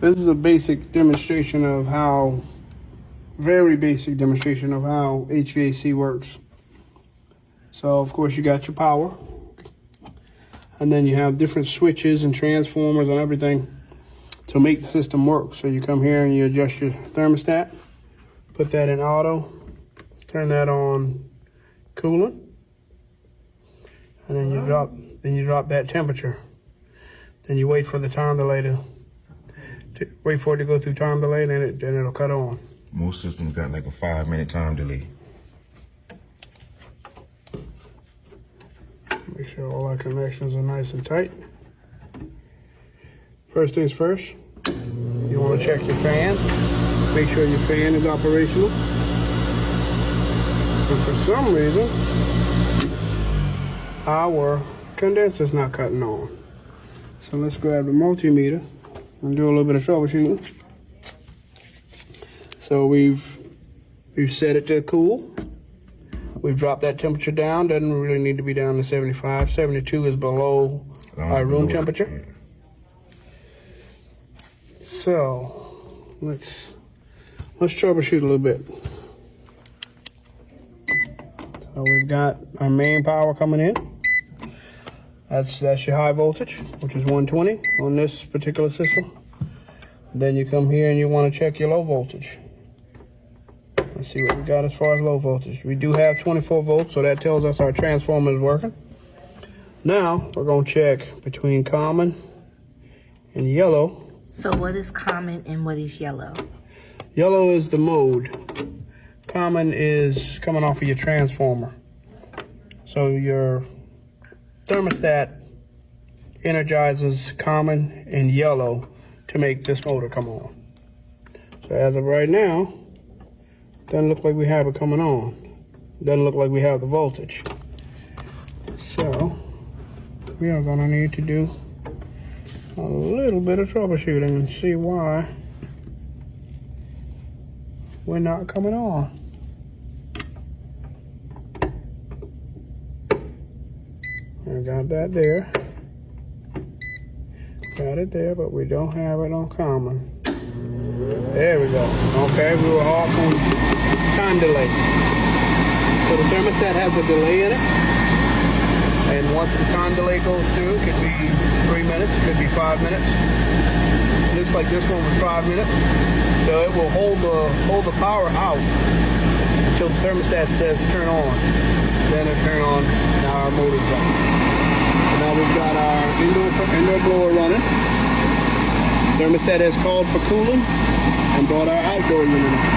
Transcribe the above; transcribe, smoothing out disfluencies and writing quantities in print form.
This is a basic demonstration of how, very basic demonstration of how HVAC works. So of course you got your power, and then you have different switches and transformers and everything to make the system work. So you come here and you adjust your thermostat, put that in auto, turn that on cooling, and then you drop that temperature. Then you wait for the time delay to wait for it to go through time delay, then it'll cut on. Most systems got like a 5-minute time delay. Make sure all our connections are nice and tight. First things first, you want to check your fan. Make sure your fan is operational. And for some reason, our condenser's not cutting on. So let's grab the multimeter and do a little bit of troubleshooting. So we've set it to cool. We've dropped that temperature down. Doesn't really need to be down to 75. 72 is below our room temperature. Yeah. So let's troubleshoot a little bit. So we've got our main power coming in. That's your high voltage, which is 120 on this particular system. Then you come here and you want to check your low voltage. Let's see what we got as far as low voltage. We do have 24 volts, so that tells us our transformer is working. Now we're going to check between common and yellow. So what is common and what is yellow? Yellow is the mode. Common is coming off of your transformer. So your thermostat energizes common and yellow to make this motor come on. So as of right now, doesn't look like we have it coming on. Doesn't look like we have the voltage. So we are gonna need to do a little bit of troubleshooting and see why we're not coming on. I got that there. Got it there, but we don't have it on common. There we go. Okay, we were off on time delay. So the thermostat has a delay in it. And once the time delay goes through, it could be 3 minutes, it could be 5 minutes. It looks like this one was 5 minutes. So it will hold the power out until the thermostat says turn on. Then it turn on. Now our motor's on. Now we've got our indoor blower running. Thermostat has called for cooling and brought our outdoor unit in.